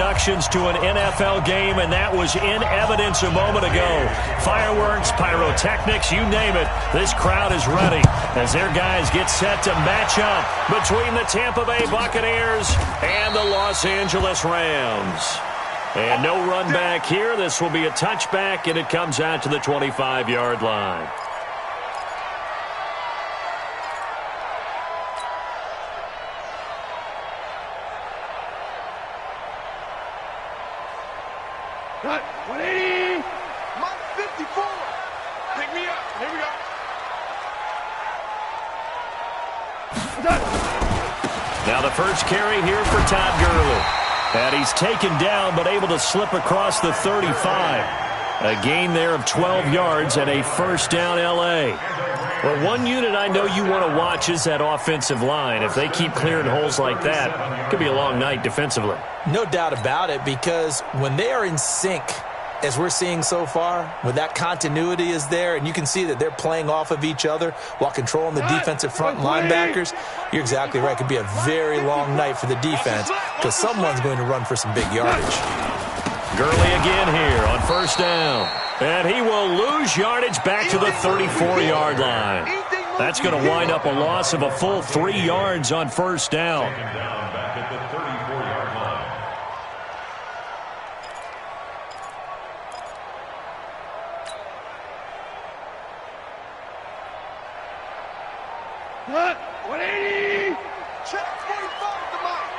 introductions to an NFL game, and that was in evidence a moment ago. Fireworks, pyrotechnics, you name it. This crowd is ready as their guys get set to match up between the Tampa Bay Buccaneers and the Los Angeles Rams. And no run back here. This will be a touchback, and it comes out to the 25-yard line. Cut. 180. Mark 54. Pick me up. Here we go. Now the first carry here for Todd Gurley. And he's taken down but able to slip across the 35. A gain there of 12 yards and a first down L.A. Well, one unit I know you want to watch is that offensive line. If they keep clearing holes like that, it could be a long night defensively. No doubt about it, because when they are in sync, as we're seeing so far, when that continuity is there and you can see that they're playing off of each other while controlling the defensive front linebackers, you're exactly right. It could be a very long night for the defense because someone's going to run for some big yardage. Gurley again here on first down. And he will lose yardage back to the 34-yard line. That's going to wind up a loss of a full 3 yards on first down. Cut. 180. Check 45 to Mike.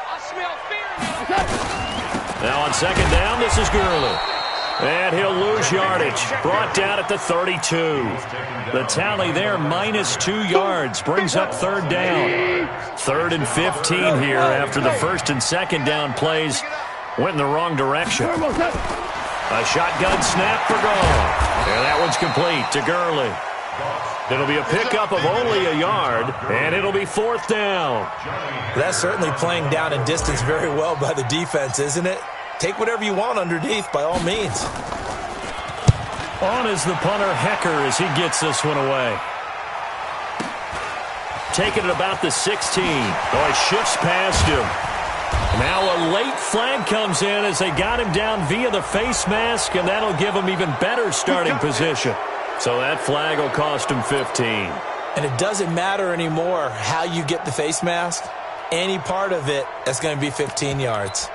I smell fear. Now on second down, this is Gurley. And he'll lose yardage. Brought down at the 32. The tally there, -2 yards. Brings up third down. 3rd and 15 here after the first and second down plays went in the wrong direction. A shotgun snap for Gall. And that one's complete to Gurley. It'll be a pickup of only a yard, and it'll be 4th down. That's certainly playing down in distance very well by the defense, isn't it? Take whatever you want underneath, by all means. On is the punter, Hecker, as he gets this one away. Taking it about the 16. Oh, he shifts past him. Now a late flag comes in as they got him down via the face mask, and that'll give him even better starting position. So that flag will cost him 15. And it doesn't matter anymore how you get the face mask. Any part of it, that's going to be 15 yards.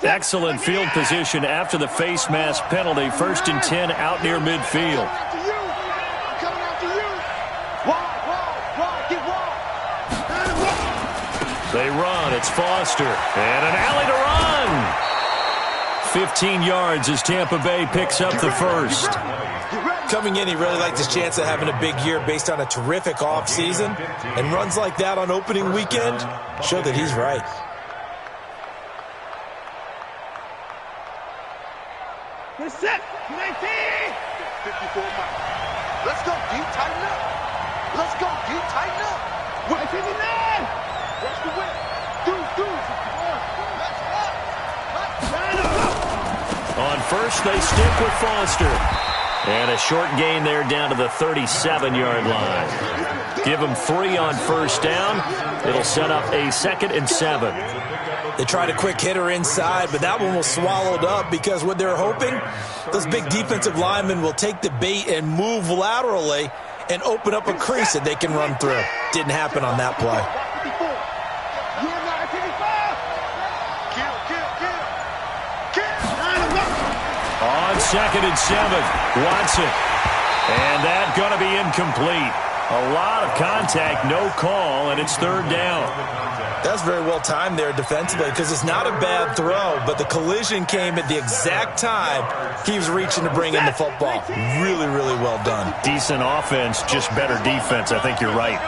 Excellent field position after the face mask penalty. 1st and 10 out near midfield. They run. It's Foster. And an alley to run. 15 yards as Tampa Bay picks up the first. Coming in, he really liked his chance of having a big year based on a terrific offseason. And runs like that on opening weekend show that he's right. We're set. 19. 54 miles. Let's go, D. Tighten up. Let's go, D. Tighten up. 159. Watch the whip. Do. On first, they stick with Foster. And a short gain there down to the 37-yard line. Give them 3 on first down. It'll set up a 2nd and 7. They tried a quick hitter inside, but that one was swallowed up because what they're hoping, those big defensive linemen will take the bait and move laterally and open up a crease that they can run through. Didn't happen on that play. On 2nd and 7, Watson. And that's going to be incomplete. A lot of contact, no call, and it's 3rd down. That's very well timed there defensively because it's not a bad throw, but the collision came at the exact time he was reaching to bring in the football. Really, really well done. Decent offense, just better defense. I think you're right.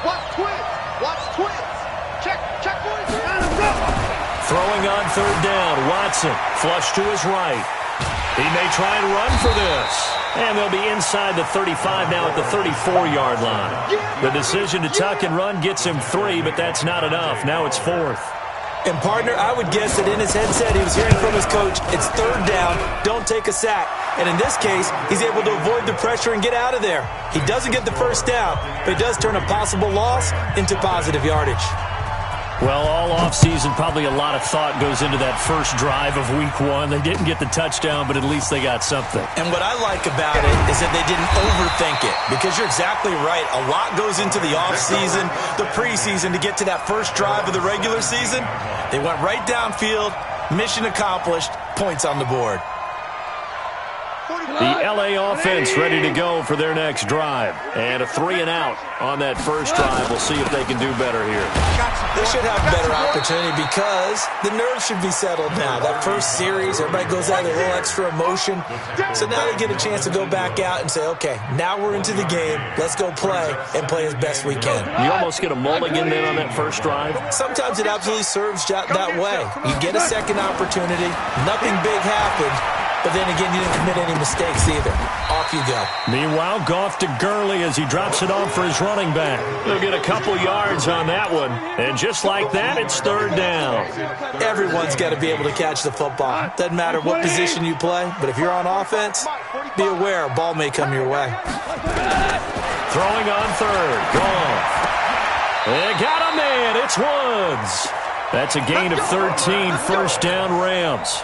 Watch twins. Check, boys. Throwing on 3rd down, Watson. Flush to his right. He may try and run for this. And they'll be inside the 35 now at the 34-yard line. The decision to tuck and run gets him 3, but that's not enough. Now it's 4th. And, partner, I would guess that in his headset he was hearing from his coach, it's third down, don't take a sack. And in this case, he's able to avoid the pressure and get out of there. He doesn't get the first down, but he does turn a possible loss into positive yardage. Well, all offseason, probably a lot of thought goes into that first drive of week 1. They didn't get the touchdown, but at least they got something. And what I like about it is that they didn't overthink it, because you're exactly right. A lot goes into the offseason, the preseason, to get to that first drive of the regular season. They went right downfield, mission accomplished, points on the board. The LA offense ready to go for their next drive. And a 3-and-out on that first drive. We'll see if they can do better here. They should have a better opportunity because the nerves should be settled now. That first series, everybody goes out with a little extra emotion. So now they get a chance to go back out and say, okay, now we're into the game. Let's go play and play as best we can. You almost get a mulligan then on that first drive? Sometimes it absolutely serves that way. You get a second opportunity. Nothing big happened. But then again, you didn't commit any mistakes either. Off you go. Meanwhile, Goff to Gurley as he drops it off for his running back. He'll get a couple yards on that one. And just like that, it's third down. Everyone's got to be able to catch the football. Doesn't matter what position you play, but if you're on offense, be aware a ball may come your way. Throwing on third. Goff. They got a man. It's Woods. That's a gain of 13. First down, Rams.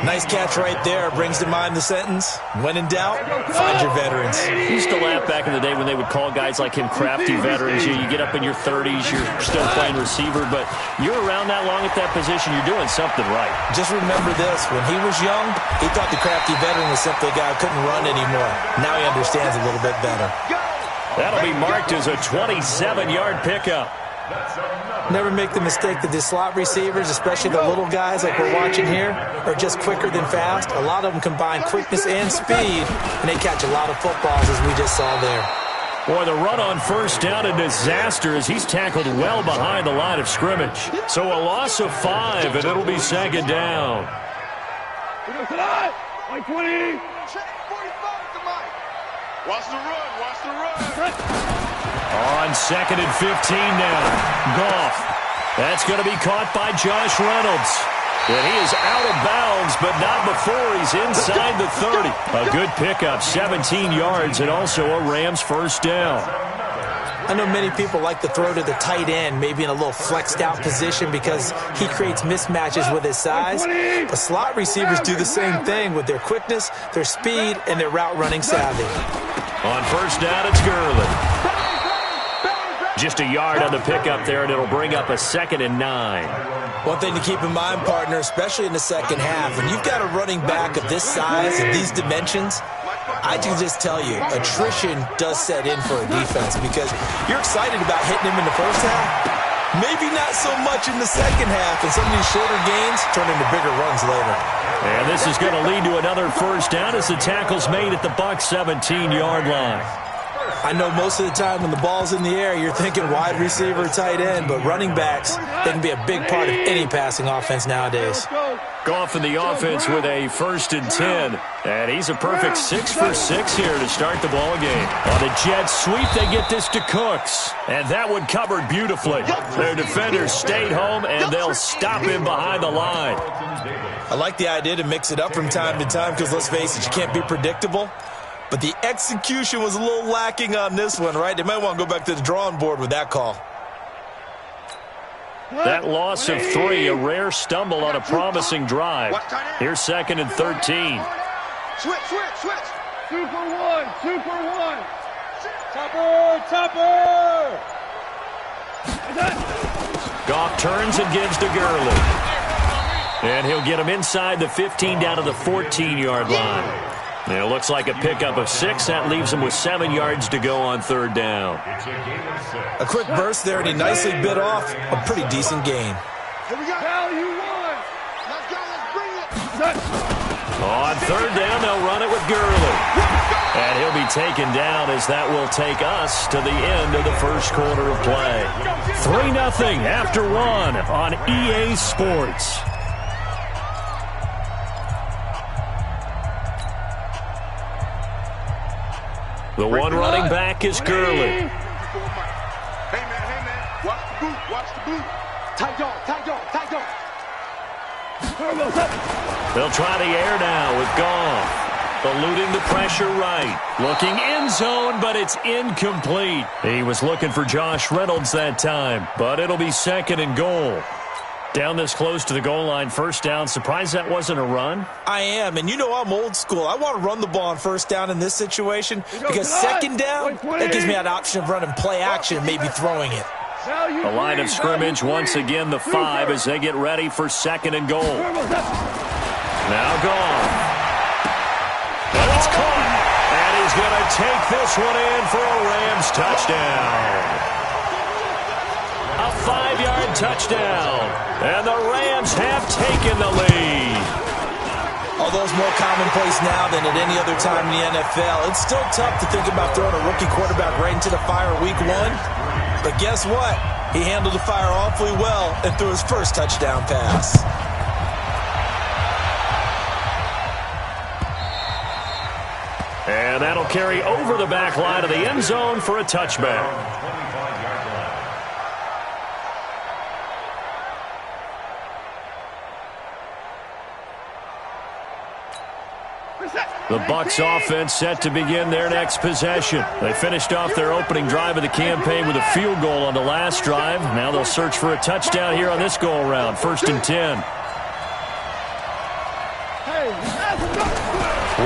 Nice catch right there. Brings to mind the sentence, when in doubt, find your veterans. He used to laugh back in the day when they would call guys like him crafty veterans. You get up in your 30s, you're still playing receiver, but you're around that long at that position, you're doing something right. Just remember this. When he was young, he thought the crafty veteran was simply a guy who couldn't run anymore. Now he understands a little bit better. That'll be marked as a 27-yard pickup. Never make the mistake that the slot receivers, especially the little guys like we're watching here, are just quicker than fast. A lot of them combine quickness and speed, and they catch a lot of footballs, as we just saw there. Boy, the run on first down, a disaster as he's tackled well behind the line of scrimmage. So a loss of 5, and it'll be second down. Watch the run, watch the run. On second and 15 now. Goff. That's going to be caught by Josh Reynolds. And he is out of bounds, but not before he's inside the 30. A good pickup, 17 yards, and also a Rams first down. I know many people like to throw to the tight end, maybe in a little flexed out position because he creates mismatches with his size. But slot receivers do the same thing with their quickness, their speed, and their route running savvy. On first down, it's Gurley. Just a yard on the pickup there, and it'll bring up a 2nd and 9. One thing to keep in mind, partner, especially in the second half, when you've got a running back of this size and these dimensions, I can just tell you, attrition does set in for a defense because you're excited about hitting him in the first half. Maybe not so much in the second half, and some of these shorter gains turn into bigger runs later. And this is going to lead to another first down as the tackle's made at the Bucs 17-yard line. I know most of the time when the ball's in the air, you're thinking wide receiver, tight end, but running backs, they can be a big part of any passing offense nowadays. Goff in the offense with a 1st and 10. And he's a perfect 6 for 6 here to start the ball game. On the jet sweep, they get this to Cooks. And that one covered beautifully. Their defenders stayed home, and they'll stop him behind the line. I like the idea to mix it up from time to time because, let's face it, you can't be predictable. But the execution was a little lacking on this one, right? They might want to go back to the drawing board with that call. That loss of 3, a rare stumble on a promising drive. Here's 2nd and 13. Switch. Super one. Topper. Goff turns and gives to Gurley. And he'll get him inside the 15 down to the 14-yard line. And it looks like a pickup of 6. That leaves him with 7 yards to go on third down. A quick burst there, and he nicely bit off a pretty decent gain. Here we go. Value one. Let's go, let's bring it. On third down, they'll run it with Gurley. And he'll be taken down as that will take us to the end of the first quarter of play. 3-0 after 1 on EA Sports. The one running back is Gurley. Hey, man. Watch the boot. Tight dog, tight dog, tight dog. They'll try the air now with Goff. Eluding the pressure right. Looking end zone, but it's incomplete. He was looking for Josh Reynolds that time, but it'll be second and goal. Down this close to the goal line, first down. Surprised that wasn't a run? I am, and you know I'm old school. I want to run the ball on first down in this situation because second down, that gives me that option of running play action, maybe throwing it. The line of scrimmage, once again, the 5 as they get ready for second and goal. Now Goff. And it's caught. And he's going to take this one in for a Rams touchdown. A 5-yard touchdown. And the Rams have taken the lead. Although it's more commonplace now than at any other time in the NFL, it's still tough to think about throwing a rookie quarterback right into the fire week 1. But guess what? He handled the fire awfully well and threw his first touchdown pass. And that'll carry over the back line of the end zone for a touchback. The Bucs offense set to begin their next possession. They finished off their opening drive of the campaign with a field goal on the last drive. Now they'll search for a touchdown here on this go-around. 1st and 10.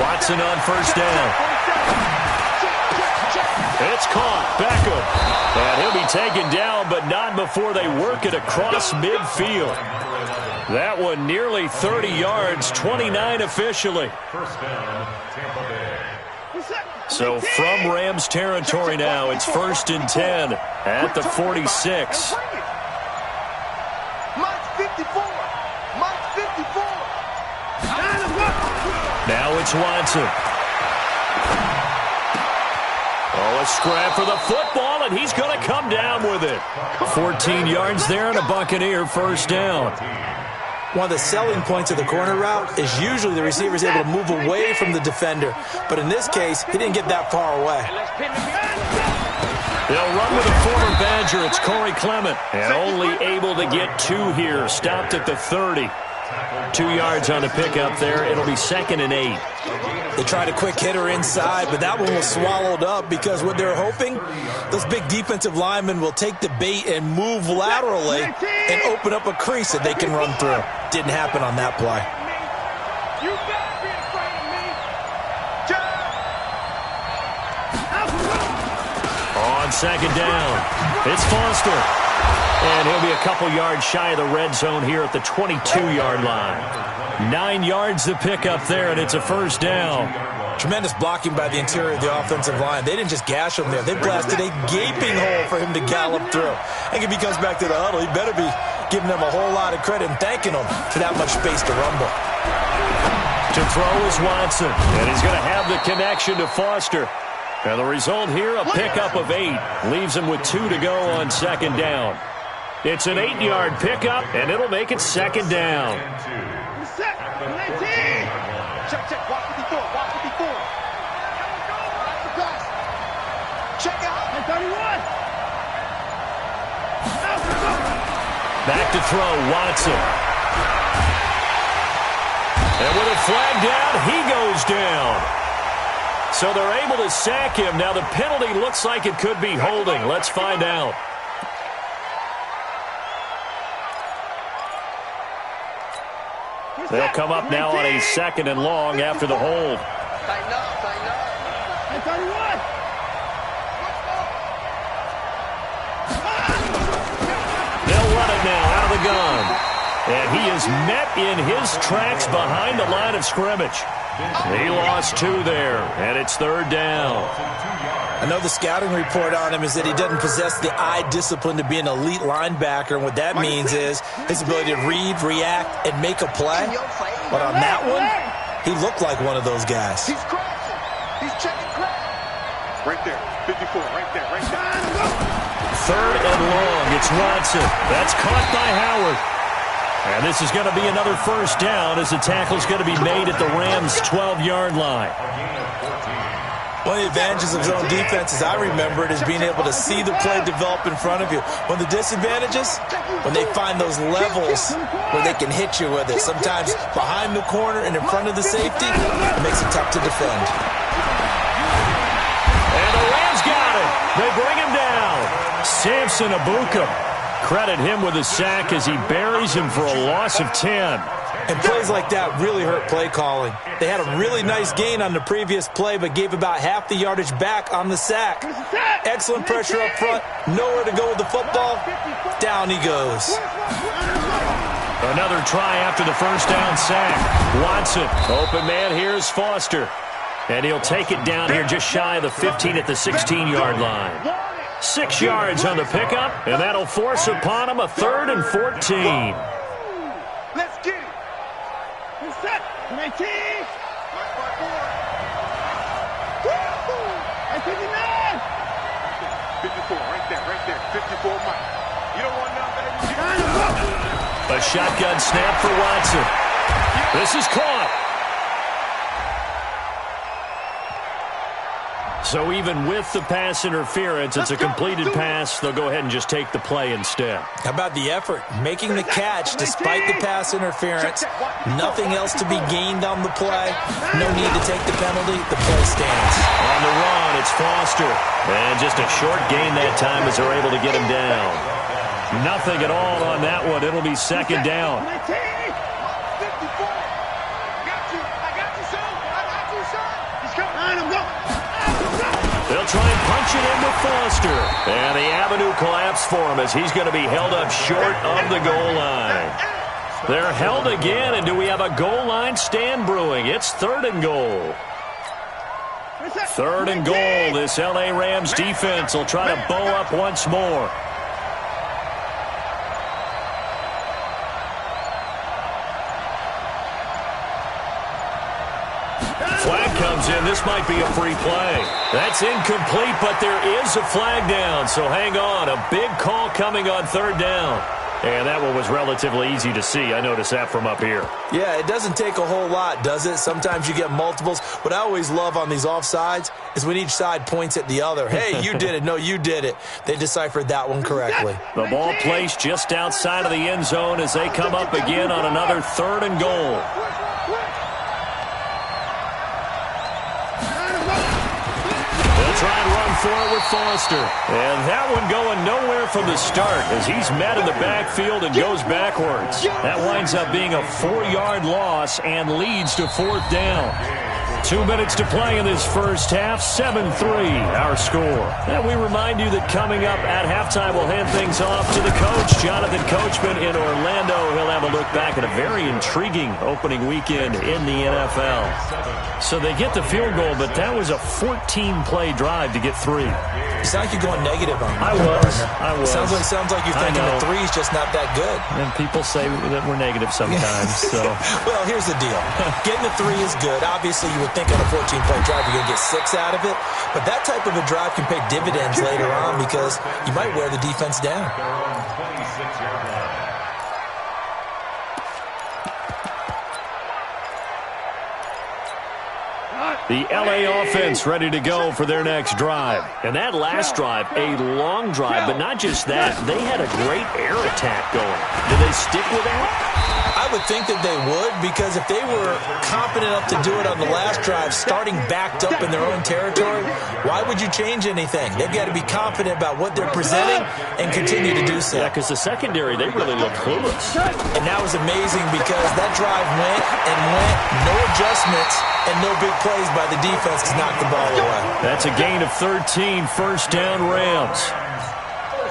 Watson on first down. It's caught. Beckham. And he'll be taken down, but not before they work it across midfield. That one nearly 30 yards, 29 officially. First down, Tampa Bay. So from Rams territory now, it's 1st and 10 at the 46. Mike's 54. Mike's 54. Now it's Watson. Oh, a scrap for the football, and he's going to come down with it. 14 yards there and a Buccaneer first down. One of the selling points of the corner route is usually the receiver is able to move away from the defender. But in this case, he didn't get that far away. They'll run with a former Badger. It's Corey Clement. And only able to get 2 here. Stopped at the 30. 2 yards on the pickup there. It'll be 2nd and 8. They tried a quick hitter inside, but that one was swallowed up because what they're hoping, those big defensive linemen will take the bait and move laterally and open up a crease that they can run through. Didn't happen on that play. You better be afraid of me. On second down, it's Foster. And he'll be a couple yards shy of the red zone here at the 22-yard line. 9 yards to pick up there, and it's a first down. Tremendous blocking by the interior of the offensive line. They didn't just gash him there. They blasted a gaping hole for him to gallop through. And if he comes back to the huddle, he better be giving them a whole lot of credit and thanking them for that much space to rumble. To throw is Watson, and he's going to have the connection to Foster. And the result here, a pickup of 8. Leaves him with 2 to go on second down. It's an 8-yard pickup, and it'll make it second down. Check, check. Watch 54. Watch 54. Check out. 31. Back to throw, Watson. And with a flag down, he goes down. So they're able to sack him. Now the penalty looks like it could be holding. Let's find out. They'll come up now on a 2nd and long after the hold. Tighten up, tighten up. 31. They'll run it now out of the gun. And he is met in his tracks behind the line of scrimmage. He lost 2 there, and it's 3rd down. I know the scouting report on him is that he doesn't possess the eye discipline to be an elite linebacker. And what that means is his ability to read, react, and make a play. But on that one, he looked like one of those guys. He's crashing. He's checking crash. Right there. 54. Right there. Right there. 3rd and long. It's Watson. That's caught by Howard. And this is going to be another first down as the tackle's going to be made at the Rams' 12-yard line. One of the advantages of zone defense, as I remember it, is being able to see the play develop in front of you. One of the disadvantages, when they find those levels where they can hit you with it. Sometimes behind the corner and in front of the safety, it makes it tough to defend. And the Rams got it. They bring him down. Samson Abuka. Credit him with a sack as he buries him for a loss of 10. And plays like that really hurt play calling. They had a really nice gain on the previous play, but gave about half the yardage back on the sack. Excellent pressure up front. Nowhere to go with the football. Down he goes. Another try after the first down sack. Watson, open man, here's Foster. And he'll take it down here just shy of the 15 at the 16-yard line. 6 yards on the pickup, and that'll force upon him a 3rd and 14. Let's get it. Set. 19. 54, right there. 54, Mike. You don't want nothing. A shotgun snap for Watson. This is caught. So even with the pass interference, it's a completed pass. They'll go ahead and just take the play instead. How about the effort? Making the catch despite the pass interference. Nothing else to be gained on the play. No need to take the penalty. The play stands. On the run, it's Foster. And just a short gain that time as they're able to get him down. Nothing at all on that one. It'll be second down. They'll try and punch it in with Foster. And the avenue collapsed for him as he's going to be held up short of the goal line. They're held again, and do we have a goal line stand brewing? It's 3rd and goal. 3rd and goal. This L.A. Rams defense will try to bow up once more. Flag comes in. This might be a free play. That's incomplete, but there is a flag down. So hang on. A big call coming on 3rd down. And that one was relatively easy to see. I noticed that from up here. Yeah, it doesn't take a whole lot, does it? Sometimes you get multiples. What I always love on these offsides is when each side points at the other. Hey, you did it. No, you did it. They deciphered that one correctly. The ball placed just outside of the end zone as they come up again on another 3rd and goal. Try and run for it with Foster. And that one going nowhere from the start as he's met in the backfield and goes backwards. That winds up being a 4-yard loss and leads to 4th down. 2 minutes to play in this first half. 7-3 our score. And we remind you that coming up at halftime, we'll hand things off to the coach, Jonathan Coachman in Orlando. He'll have a look back at a very intriguing opening weekend in the NFL. So they get the field goal, but that was a 14-play drive to get 3. You sound like you're going negative on me. I was. Sounds like you're thinking the 3's just not that good. And people say that we're negative sometimes. So, well, here's the deal. Getting the 3 is good. Obviously, you would think on a 14-play drive you're going to get 6 out of it. But that type of a drive can pay dividends later on because you might wear the defense down. The L.A. offense ready to go for their next drive. And that last drive, a long drive, but not just that. They had a great air attack going. Did they stick with that? I would think that they would, because if they were confident enough to do it on the last drive, starting backed up in their own territory, why would you change anything? They've got to be confident about what they're presenting and continue to do so. Yeah, because the secondary, they really looked clueless. And that was amazing because that drive went and went, no adjustments, and no big plays by the defense to knock the ball away. That's a gain of 13, first down Rams.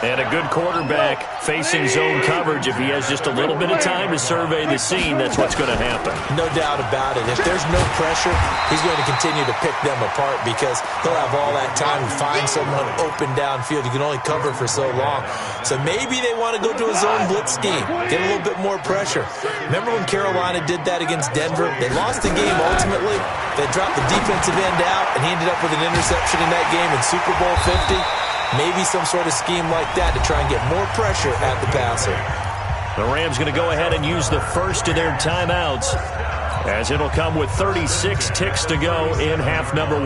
And a good quarterback facing zone coverage. If he has just a little bit of time to survey the scene, that's what's going to happen. No doubt about it. If there's no pressure, he's going to continue to pick them apart because he'll have all that time to find someone open downfield. You can only cover for so long. So maybe they want to go to a zone blitz scheme, get a little bit more pressure. Remember when Carolina did that against Denver? They lost the game ultimately. They dropped the defensive end out, and he ended up with an interception in that game in Super Bowl 50. Maybe some sort of scheme like that to try and get more pressure at the passer. The Rams going to go ahead and use the first of their timeouts as it'll come with 36 ticks to go in half number 1.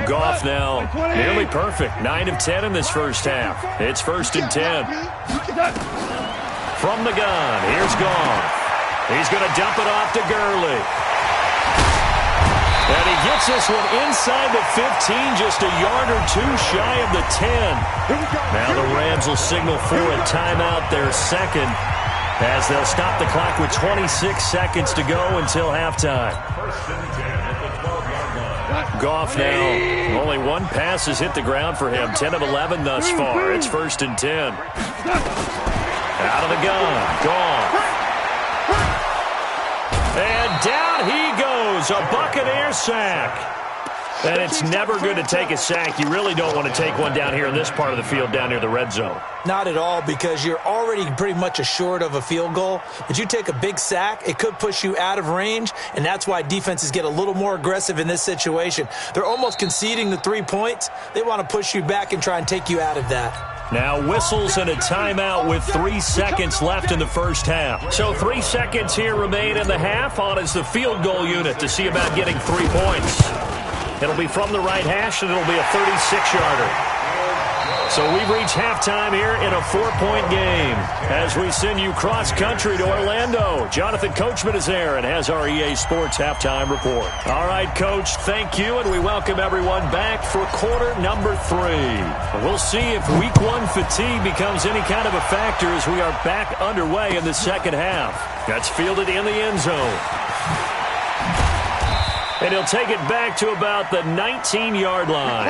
Goff now nearly perfect. 9 of 10 in this first half. It's 1st and 10. From the gun, here's Goff. He's going to dump it off to Gurley. And he gets this one inside the 15, just a yard or two shy of the 10. Now the Rams will signal for a timeout, their second, as they'll stop the clock with 26 seconds to go until halftime. Goff now, only one pass has hit the ground for him, 10 of 11 thus far. It's 1st and 10. Out of the gun, Goff. And down he goes, a Buccaneers sack. And it's never good to take a sack. You really don't want to take one down here in this part of the field, down near the red zone. Not at all, because you're already pretty much assured of a field goal. But you take a big sack, it could push you out of range, and that's why defenses get a little more aggressive in this situation. They're almost conceding the 3 points. They want to push you back and try and take you out of that. Now whistles and a timeout with 3 seconds left in the first half. So 3 seconds here remain in the half. On is the field goal unit to see about getting 3 points. It'll be from the right hash, and it'll be a 36-yarder. So we've reached halftime here in a 4-point game as we send you cross-country to Orlando. Jonathan Coachman is there and has our EA Sports halftime report. All right, Coach, thank you, and we welcome everyone back for quarter number 3. We'll see if Week 1 fatigue becomes any kind of a factor as we are back underway in the second half. That's fielded in the end zone. And he'll take it back to about the 19-yard line.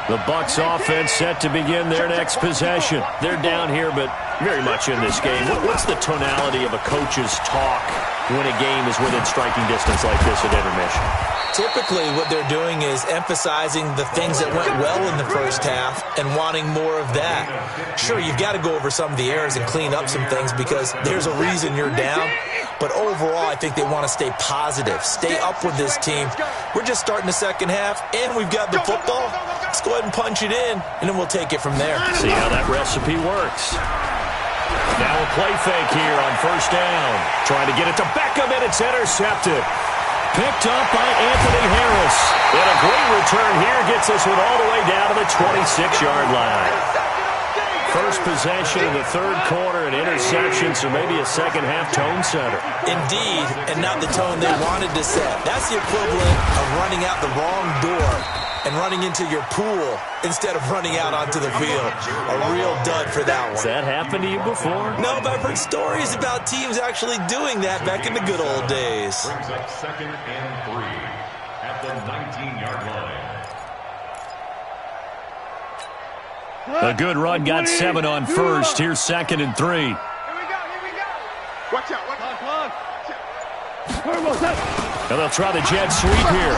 The Bucs offense set to begin their next possession. They're down here, but very much in this game. What's the tonality of a coach's talk when a game is within striking distance like this at intermission? Typically, what they're doing is emphasizing the things that went well in the first half and wanting more of that. Sure, you've got to go over some of the errors and clean up some things because there's a reason you're down. But overall, I think they want to stay positive, stay up with this team. We're just starting the second half, and we've got the football. Let's go ahead and punch it in, and then we'll take it from there. See how that recipe works. Now a play fake here on first down. Trying to get it to Beckham, and it's intercepted. Picked up by Anthony Harris. And a great return here gets this one all the way down to the 26-yard line. First possession in the third quarter, an interception, so maybe a second-half tone setter. Indeed, and not the tone they wanted to set. That's the equivalent of running out the wrong door and running into your pool instead of running out onto the field. A real dud for that one. Has that happened to you before? No, but I've heard stories about teams actually doing that back in the good old days. Brings up 2nd and 3 at the 19-yard line. A good run got 7 on first. Here's 2nd and 3. Here we go. Watch out. And they'll try the jet sweep here.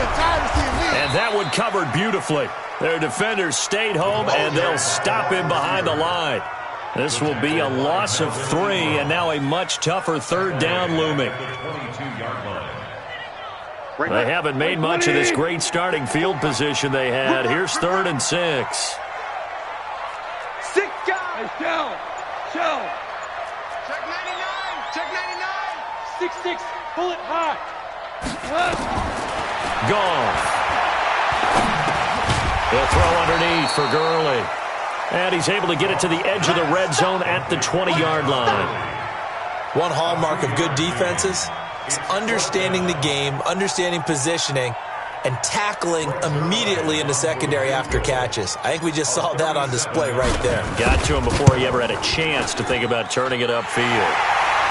And that one covered beautifully. Their defenders stayed home, and they'll stop him behind the line. This will be a loss of 3, and now a much tougher third down looming. They haven't made much of this great starting field position they had. Here's 3rd and 6. 6 guys. Show. Check 99. Check 99. 6-6. Pull it high. Goff. They'll throw underneath for Gurley. And he's able to get it to the edge of the red zone at the 20-yard line. One hallmark of good defenses is understanding the game, understanding positioning, and tackling immediately in the secondary after catches. I think we just saw that on display right there. Got to him before he ever had a chance to think about turning it upfield.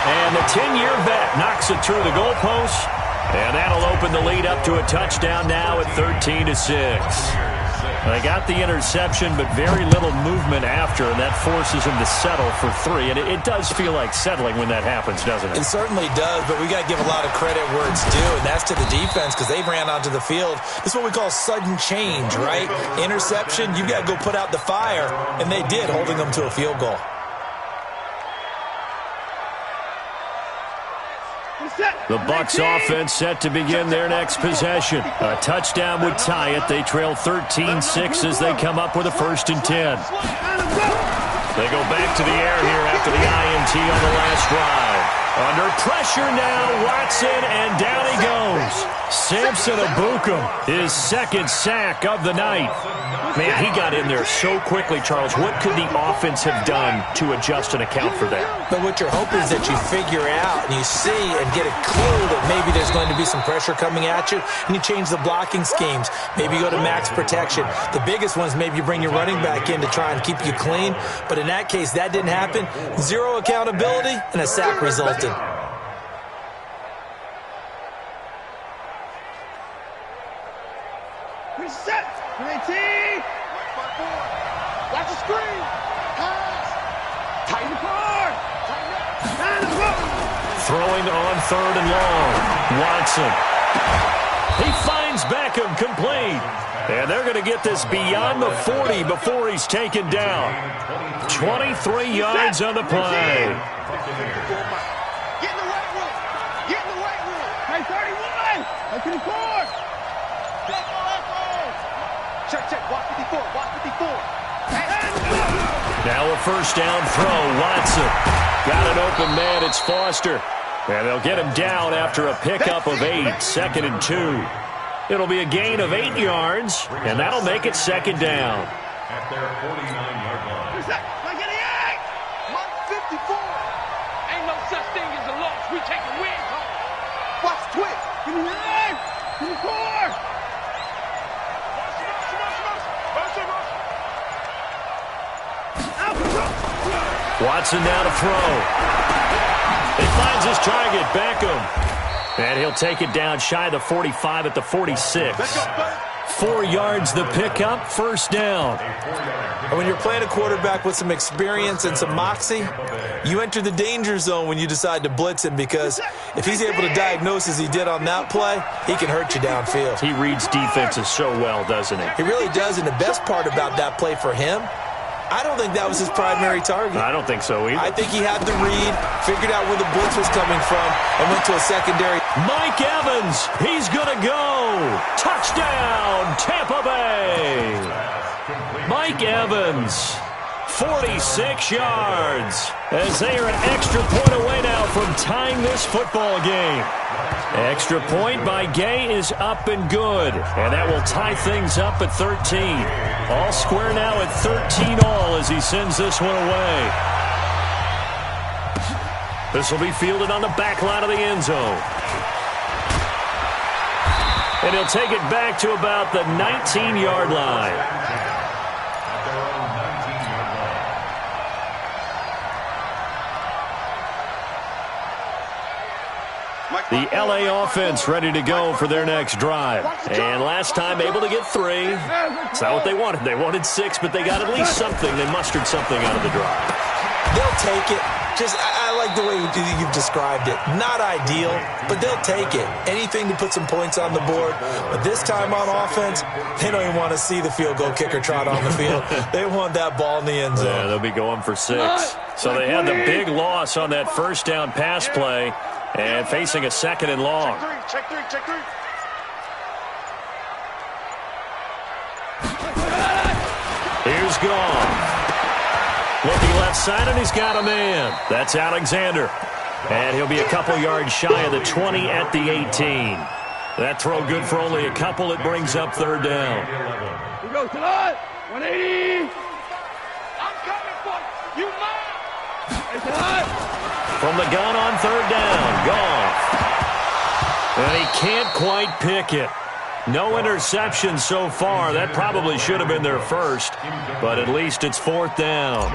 And the 10-year vet knocks it through the goalpost. And that'll open the lead up to a touchdown now at 13-6. They got the interception, but very little movement after, and that forces him to settle for 3. And it does feel like settling when that happens, doesn't it? It certainly does, but we got to give a lot of credit where it's due, and that's to the defense because they ran onto the field. This is what we call sudden change, right? Interception, you got to go put out the fire, and they did, holding them to a field goal. The Bucs offense set to begin their next possession. A touchdown would tie it. They trail 13-6 as they come up with a 1st and 10. They go back to the air here after the INT on the last drive. Under pressure now, Watson, and down he goes. Samson Ebukam, his second sack of the night. Man, he got in there so quickly, Charles. What could the offense have done to adjust and account for that? But what you're hoping is that you figure out and you see and get a clue that maybe there's going to be some pressure coming at you, and you change the blocking schemes. Maybe you go to max protection. The biggest one is maybe you bring your running back in to try and keep you clean. But in that case, that didn't happen. Zero accountability, and a sack resulted. Reset. 19. Watch the screen. Pass. Tighten the car. Tighten up. Throwing on 3rd and long. Watson. He finds Beckham complete. And they're going to get this beyond the 40 before he's taken down. 23 yards on the play. Get in the right room. Get in the right room. Hey, 31. That's in the court. Check. Watch 54. Watch 54. Now a first down throw. Watson. Got an open man. It's Foster. And they'll get him down after a pickup of 8. 2nd and 2. It'll be a gain of 8 yards, and that'll make it 2nd down. At their 49-yard line. Like 88. Mark 54. Ain't no such thing as a loss. We take a win home. Watch twitch. Give me 9. Give me 4. Watson now to throw. He finds his target, Beckham. And he'll take it down shy of the 45 at the 46. 4 yards the pickup, first down. And when you're playing a quarterback with some experience and some moxie, you enter the danger zone when you decide to blitz him, because if he's able to diagnose as he did on that play, he can hurt you downfield. He reads defenses so well, doesn't he? He really does, and the best part about that play for him, I don't think that was his primary target. I don't think so either. I think he had the read, figured out where the blitz was coming from, and went to a secondary. Mike Evans, he's going to go. Touchdown, Tampa Bay. Mike Evans, 46 yards, as they are an extra point away now from tying this football game. Extra point by Gay is up and good, and that will tie things up at 13. All square now at 13 all as he sends this one away. This will be fielded on the back line of the end zone. And he'll take it back to about the 19-yard line. The LA offense ready to go for their next drive. And last time able to get 3. It's not what they wanted. They wanted 6, but they got at least something. They mustered something out of the drive. They'll take it. I like the way you've described it. Not ideal, but they'll take it. Anything to put some points on the board. But this time on offense, they don't even want to see the field goal kicker trot on the field. They want that ball in the end zone. Yeah, they'll be going for 6. So they had the big loss on that first down pass play. And facing a 2nd and long. Check three. Here's Gone. Looking left side, and he's got a man. That's Alexander. And he'll be a couple yards shy of the 20 at the 18. That throw good for only a couple. It brings up 3rd down. We go to the 180. I'm coming for you. You mine. It's From the gun on 3rd down, Goff. And he can't quite pick it. No interception so far. That probably should have been their first, but at least it's 4th down.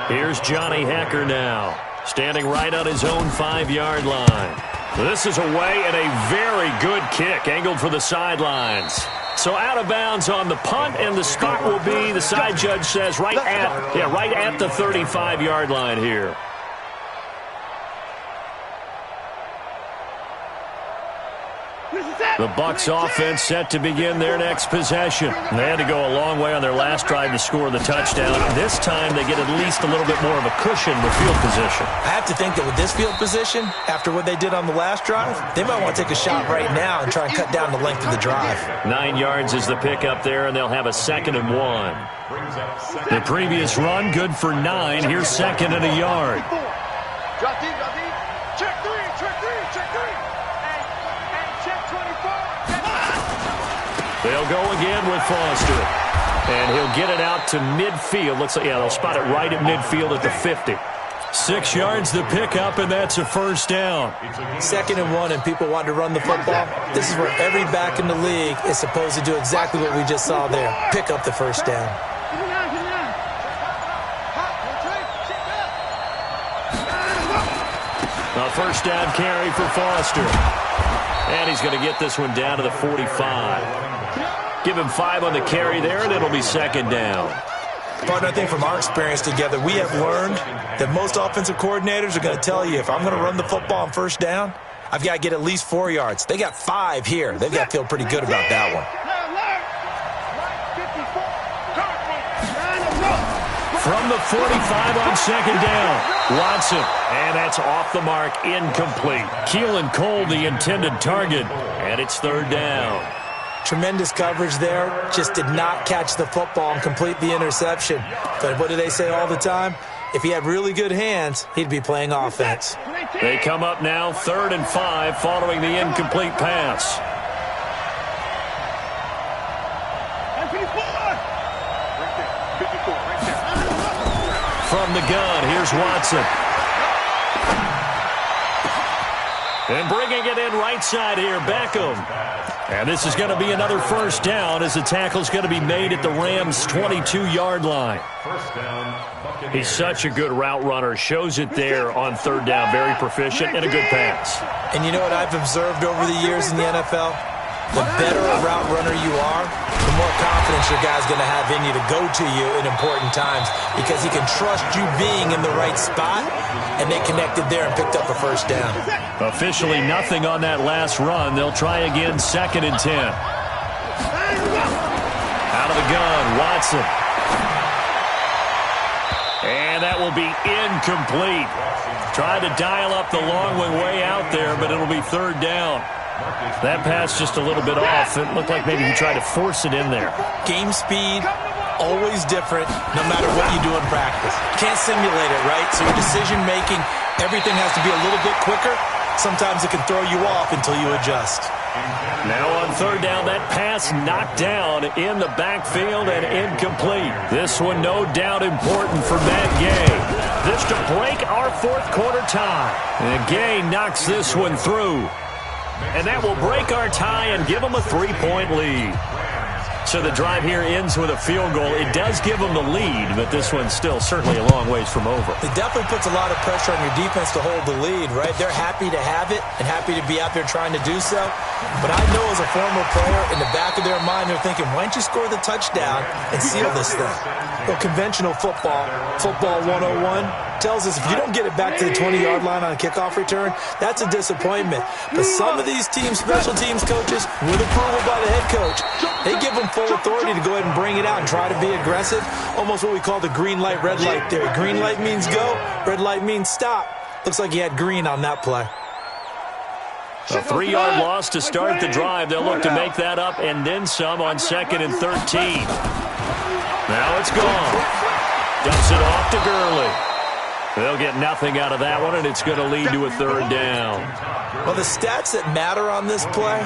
Here's Johnny Hecker now, standing right on his own 5-yard line. This is away and a very good kick, angled for the sidelines. So out of bounds on the punt, and the spot will be, the side judge says, right at the 35-yard line here. The Bucs offense set to begin their next possession. They had to go a long way on their last drive to score the touchdown. This time they get at least a little bit more of a cushion with field position. I have to think that with this field position, after what they did on the last drive, they might want to take a shot right now and try and cut down the length of the drive. 9 yards is the pickup there, and they'll have a 2nd and 1. The previous run, good for 9. Here's 2nd and a yard. Drop deep. They'll go again with Foster. And he'll get it out to midfield. Looks like, yeah, they'll spot it right at midfield at the 50. 6 yards the pickup, and that's a first down. 2nd and 1, and people want to run the football. This is where every back in the league is supposed to do exactly what we just saw there. Pick up the first down. A first down carry for Foster. And he's going to get this one down to the 45. Give him 5 on the carry there, and it'll be 2nd down. Partner, I think from our experience together, we have learned that most offensive coordinators are going to tell you, if I'm going to run the football on first down, I've got to get at least 4 yards. They got 5 here. They've got to feel pretty good about that one. From the 45 on 2nd down, Watson. And that's off the mark, incomplete. Keelan Cole, the intended target, and it's 3rd down. Tremendous coverage there. Just did not catch the football and complete the interception. But what do they say all the time? If he had really good hands, he'd be playing offense. They come up now, 3rd and 5, following the incomplete pass. From the gun, here's Watson. And bringing it in right side here, Beckham. And this is going to be another first down as the tackle's going to be made at the Rams' 22-yard line. He's such a good route runner. Shows it there on 3rd down. Very proficient and a good pass. And you know what I've observed over the years in the NFL? The better a route runner you are, the more confidence your guy's going to have in you to go to you in important times because he can trust you being in the right spot, and they connected there and picked up a first down. Officially nothing on that last run. They'll try again, 2nd and 10. Out of the gun, Watson. And that will be incomplete. Tried to dial up the long one way out there, but it'll be 3rd down. That pass just a little bit off. It looked like maybe he tried to force it in there. Game speed, always different, no matter what you do in practice. Can't simulate it, right? So your decision-making, everything has to be a little bit quicker. Sometimes it can throw you off until you adjust. Now on 3rd down, that pass knocked down in the backfield and incomplete. This one no doubt important for Matt Gay. This to break our 4th quarter tie. And Gay knocks this one through. And that will break our tie and give them a 3-point lead. So the drive here ends with a field goal. It does give them the lead, but this one's still certainly a long ways from over. It definitely puts a lot of pressure on your defense to hold the lead, right? They're happy to have it and happy to be out there trying to do so. But I know as a former player, in the back of their mind, they're thinking, why don't you score the touchdown and seal this thing? Well, conventional football 101, tells us if you don't get it back to the 20-yard line on a kickoff return, that's a disappointment. But some of these teams, special teams coaches, with approval by the head coach, they give them full authority to go ahead and bring it out and try to be aggressive. Almost what we call the green light, red light theory. Green light means go, red light means stop. Looks like he had green on that play. A 3-yard loss to start the drive. They'll look to make that up and then some on 2nd and 13. Now it's gone. Dumps it off to Gurley. They'll get nothing out of that one, and it's going to lead to a 3rd down. Well, the stats that matter on this play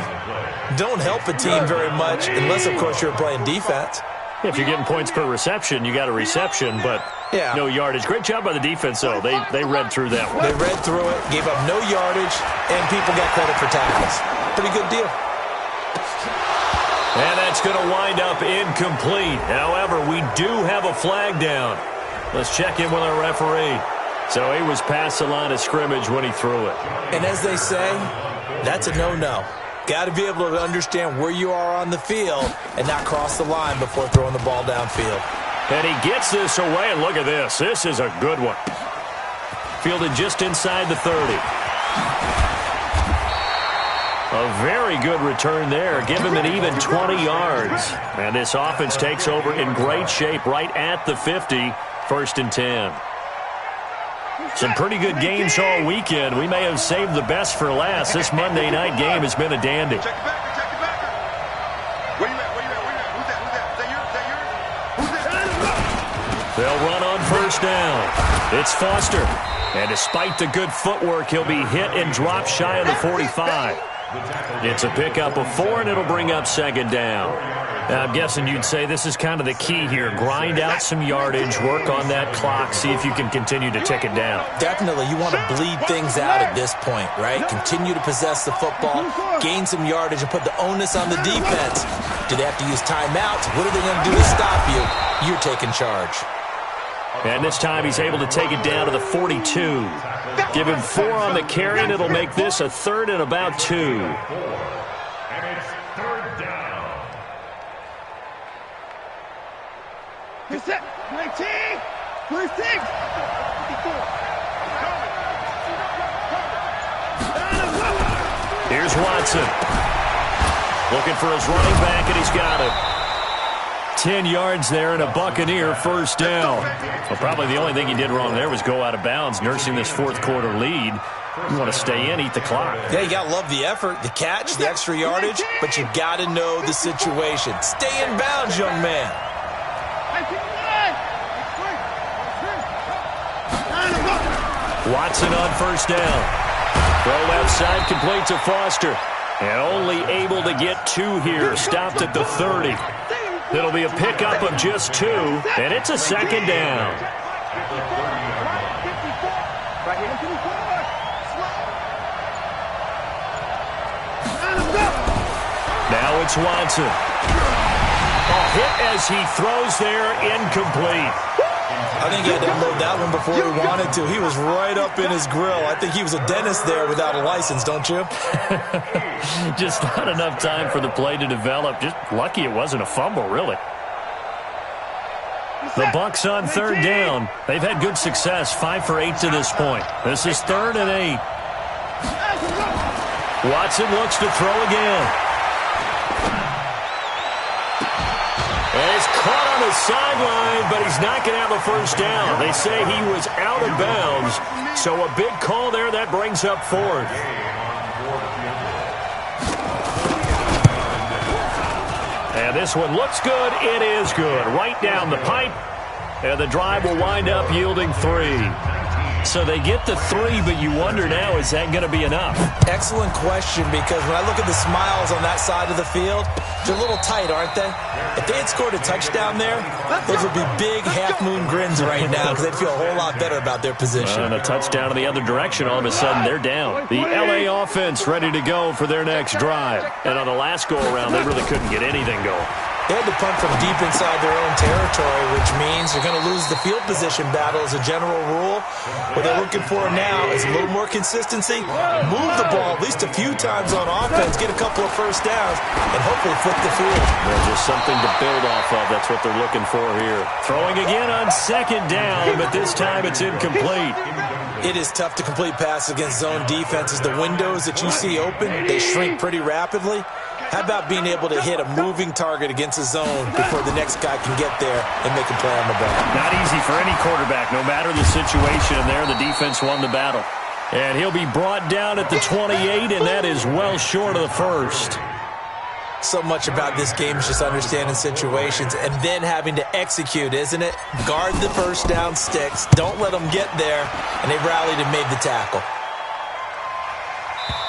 don't help a team very much unless, of course, you're playing defense. If you're getting points per reception, you got a reception, but no yardage. Great job by the defense, though. They read through that one. They read through it, gave up no yardage, and people got credit for tackles. Pretty good deal. And that's going to wind up incomplete. However, we do have a flag down. Let's check in with our referee. So he was past the line of scrimmage when he threw it. And as they say, that's a no-no. Got to be able to understand where you are on the field and not cross the line before throwing the ball downfield. And he gets this away, and look at this. This is a good one. Fielded just inside the 30. A very good return there. Give him an even 20 yards. And this offense takes over in great shape right at the 50. 1st and 10. Some pretty good games all weekend. We may have saved the best for last. This Monday night game has been a dandy. Check it back. Where you at? Who's that? Who's that? They'll run on 1st down. It's Foster. And despite the good footwork, he'll be hit and dropped shy of the 45. It's a pickup of 4, and it'll bring up 2nd down. I'm guessing you'd say this is kind of the key here. Grind out some yardage, work on that clock, see if you can continue to tick it down. Definitely. You want to bleed things out at this point, right? Continue to possess the football, gain some yardage, and put the onus on the defense. Do they have to use timeouts? What are they going to do to stop you? You're taking charge. And this time he's able to take it down to the 42. Give him 4 on the carry, and it'll make this a 3rd and about 2. And it's 3rd down. Good set. 19. 26. 54. Here's Watson. Looking for his running back, and he's got it. 10 yards there and a Buccaneer first down. Well, probably the only thing he did wrong there was go out of bounds, nursing this fourth quarter lead. You want to stay in, eat the clock. Yeah, you got to love the effort, the catch, the extra yardage, but you got to know the situation. Stay in bounds, young man. Watson on first down. Throw left side, complete to Foster. And only able to get 2 here. Stopped at the 30. It'll be a pickup of just 2, and it's a 2nd down. Now it's Watson. A hit as he throws there, incomplete. I think he had to unload that one before he wanted to. He was right up in his grill. I think he was a dentist there without a license, don't you? Just not enough time for the play to develop. Just lucky it wasn't a fumble, really. The Bucs on 3rd down. They've had good success, 5 for 8 to this point. This is 3rd and 8. Watson looks to throw again. And he's caught on the sideline, but he's not going to have a first down. They say he was out of bounds, so a big call there that brings up 4th. And this one looks good. It is good. Right down the pipe. And the drive will wind up yielding 3. So they get the 3, but you wonder now, is that going to be enough? Excellent question, because when I look at the smiles on that side of the field, they're a little tight, aren't they? If they had scored a touchdown there, those would be big half-moon grins right now because they'd feel a whole lot better about their position. And a touchdown in the other direction, all of a sudden they're down. The L.A. offense ready to go for their next drive. And on the last go-around, they really couldn't get anything going. They had to punt from deep inside their own territory, which means they're going to lose the field position battle as a general rule. What they're looking for now is a little more consistency, move the ball at least a few times on offense, get a couple of first downs, and hopefully flip the field. There's just something to build off of. That's what they're looking for here. Throwing again on 2nd down, but this time it's incomplete. It is tough to complete passes against zone defenses. The windows that you see open, they shrink pretty rapidly. How about being able to hit a moving target against a zone before the next guy can get there and make a play on the ball? Not easy for any quarterback, no matter the situation. And there, the defense won the battle. And he'll be brought down at the 28, and that is well short of the 1st. So much about this game is just understanding situations and then having to execute, isn't it? Guard the first down sticks. Don't let them get there. And they rallied and made the tackle.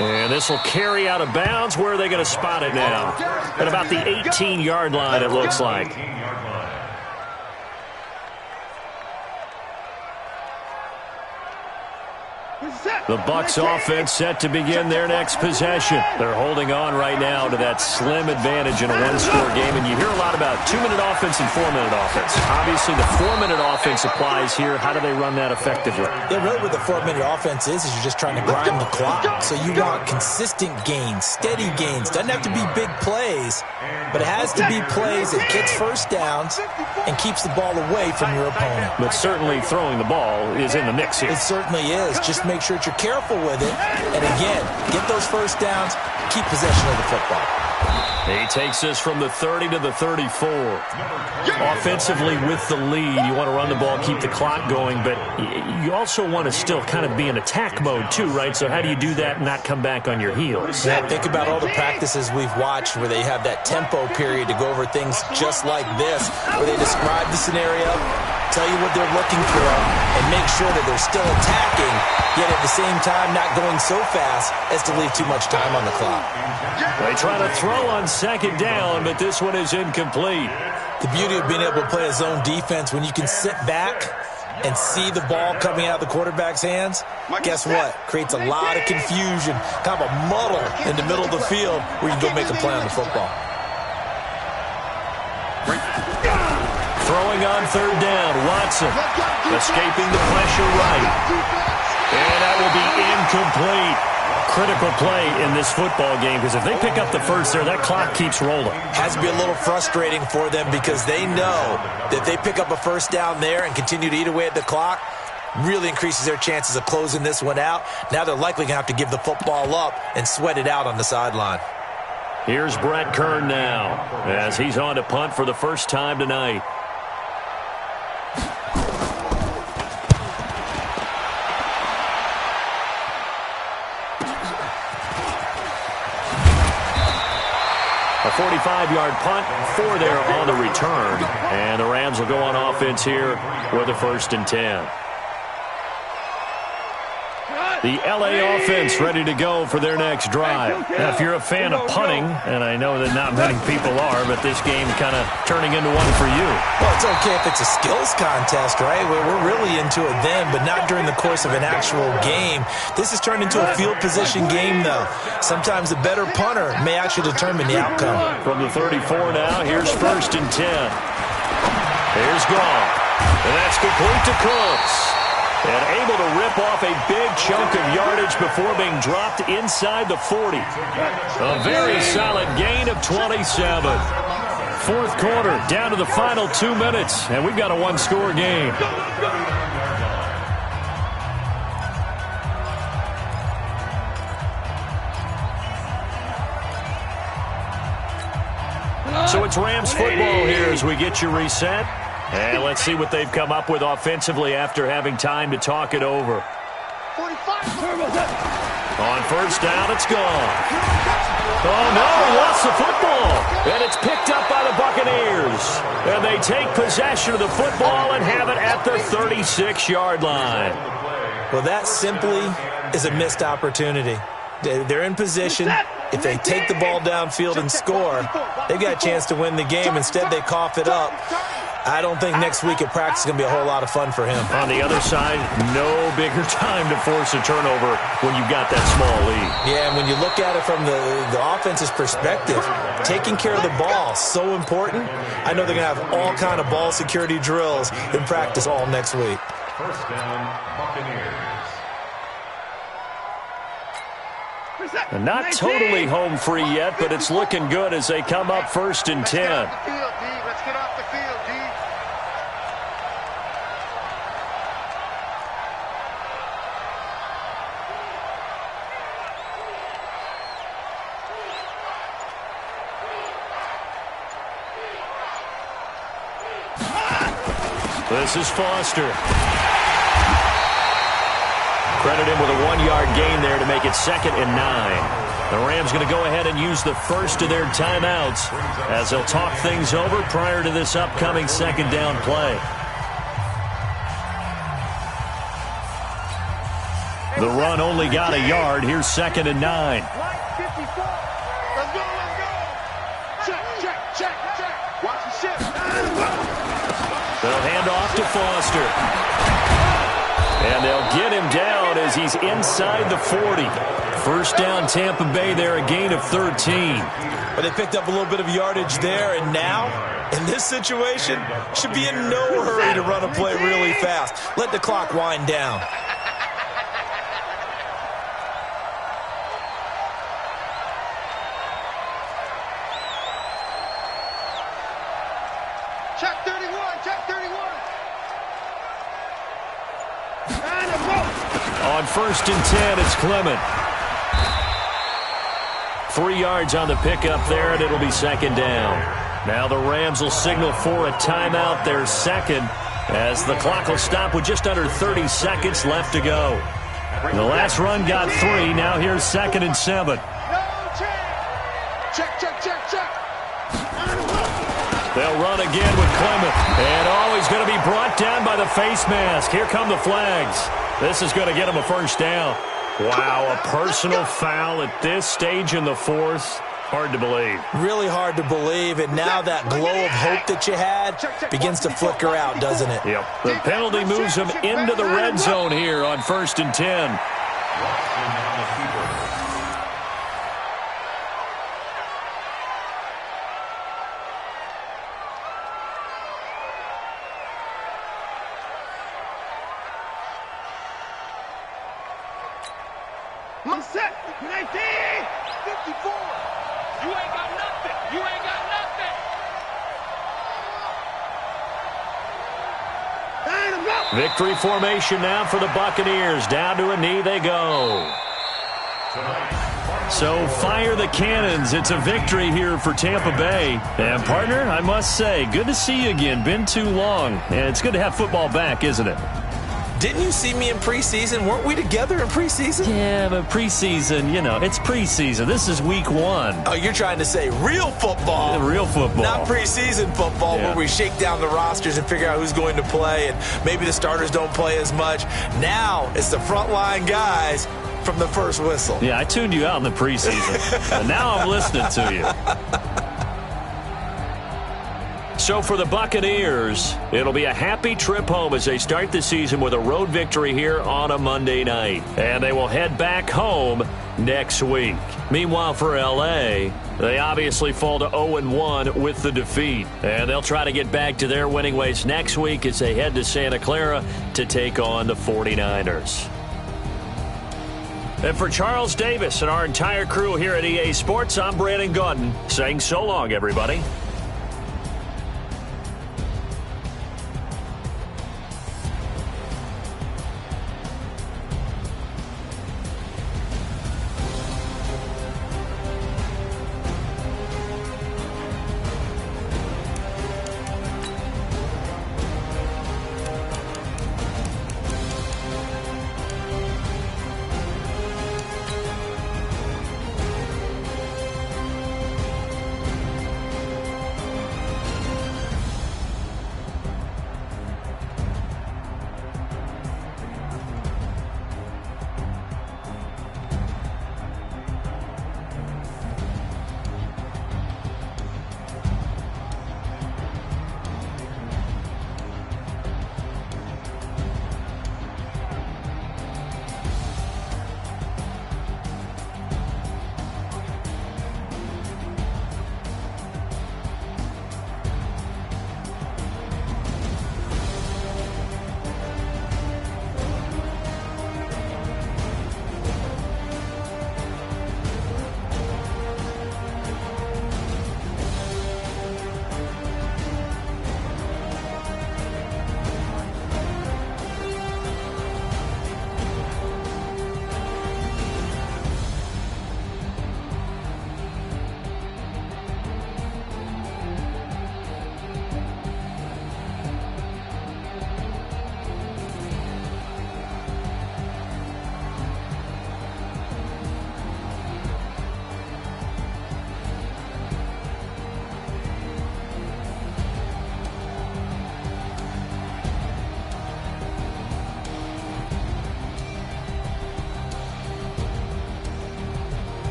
And this will carry out of bounds. Where are they going to spot it now? At about the 18-yard line, it looks like. The Bucs offense set to begin their next possession. They're holding on right now to that slim advantage in a one-score game. And you hear a lot about 2-minute offense and 4-minute offense. Obviously, the 4-minute offense applies here. How do they run that effectively? Yeah, really what the 4-minute offense is you're just trying to grind the clock. So you want consistent gains, steady gains. Doesn't have to be big plays, but it has to be plays that gets first downs and keeps the ball away from your opponent. But certainly throwing the ball is in the mix here. It certainly is. Just make sure that you're careful with it. And again, get those first downs, keep possession of the football. He takes us from the 30 to the 34. Offensively with the lead, you want to run the ball, keep the clock going, but you also want to still kind of be in attack mode too, right? So how do you do that and not come back on your heels? Yeah, think about all the practices we've watched where they have that tempo period to go over things just like this, where they describe the scenario, tell you what they're looking for, and make sure that they're still attacking, yet at the same time not going so fast as to leave too much time on the clock. They try to throw on second down, but this one is incomplete. The beauty of being able to play a zone defense, when you can sit back and see the ball coming out of the quarterback's hands, guess what? Creates a lot of confusion, kind of a muddle in the middle of the field where you can go make a play on the football. Throwing on third down, Watson escaping the pressure right. And that will be incomplete. Critical play in this football game, because if they pick up the first there, that clock keeps rolling. Has to be a little frustrating for them, because they know that if they pick up a first down there and continue to eat away at the clock, really increases their chances of closing this one out. Now they're likely going to have to give the football up and sweat it out on the sideline. Here's Brett Kern now, as he's on to punt for the first time tonight. A 45-yard punt, 4 there on the return. And the Rams will go on offense here with a 1st and 10. The L.A. offense ready to go for their next drive. Now, if you're a fan of punting, and I know that not many people are, but this game kind of turning into one for you. Well, it's okay if it's a skills contest, right? We're really into it then, but not during the course of an actual game. This has turned into a field position game, though. Sometimes the better punter may actually determine the outcome. From the 34 now, here's 1st and 10. Here's Goff. And that's complete to Cooks. And able to rip off a big chunk of yardage before being dropped inside the 40. A very solid gain of 27. Fourth quarter, down to the final 2 minutes, and we've got a one-score game. So it's Rams football here as we get you reset. And let's see what they've come up with offensively after having time to talk it over. On first down, it's gone. Oh, no, he lost the football. And it's picked up by the Buccaneers. And they take possession of the football and have it at the 36-yard line. Well, that simply is a missed opportunity. They're in position. If they take the ball downfield and score, they've got a chance to win the game. Instead, they cough it up. I don't think next week at practice is going to be a whole lot of fun for him. On the other side, no bigger time to force a turnover when you've got that small lead. Yeah, and when you look at it from the offense's perspective, taking care of the ball, so important. I know they're going to have all kind of ball security drills in practice all next week. First down, Buccaneers. And not totally home free yet, but it's looking good as they come up 1st and 10. Let's get off the field, D. This is Foster. Credit him with a 1-yard gain there to make it 2nd and 9. The Rams going to go ahead and use the first of their timeouts as they'll talk things over prior to this upcoming 2nd down play. The run only got a yard. Here's 2nd and 9. Let's go, let's go. Check. Watch the shift. They'll hand off to Foster. And they'll get him down as he's inside the 40. First down, Tampa Bay there, a gain of 13. But they picked up a little bit of yardage there, and now, in this situation, should be in no hurry to run a play really fast. Let the clock wind down. Check 31. On 1st and 10, it's Clement. 3 yards on the pickup there, and it'll be 2nd down. Now the Rams will signal for a timeout, their 2nd, as the clock will stop with just under 30 seconds left to go. The last run got 3. Now here's 2nd and 7. No check. Check. They'll run again with Clement. And, he's going to be brought down by the face mask. Here come the flags. This is going to get him a first down. Wow, a personal foul at this stage in the fourth. Hard to believe. Really hard to believe, and now that glow of hope that you had begins to flicker out, doesn't it? Yep. The penalty moves him into the red zone here on 1st and 10. Set. 19. 54. You ain't got nothing. You ain't got nothing. Victory formation now for the Buccaneers. Down to a knee they go. So fire the cannons. It's a victory here for Tampa Bay. And, partner, I must say, good to see you again. Been too long. And it's good to have football back, isn't it? Didn't you see me in preseason? Weren't we together in preseason? Yeah, but preseason, it's preseason. This is week 1. Oh, you're trying to say real football. Real football. Not preseason football where we shake down the rosters and figure out who's going to play, and maybe the starters don't play as much. Now it's the frontline guys from the first whistle. Yeah, I tuned you out in the preseason. And now I'm listening to you. So for the Buccaneers, it'll be a happy trip home as they start the season with a road victory here on a Monday night. And they will head back home next week. Meanwhile, for L.A., they obviously fall to 0-1 with the defeat. And they'll try to get back to their winning ways next week as they head to Santa Clara to take on the 49ers. And for Charles Davis and our entire crew here at EA Sports, I'm Brandon Gaudin saying so long, everybody.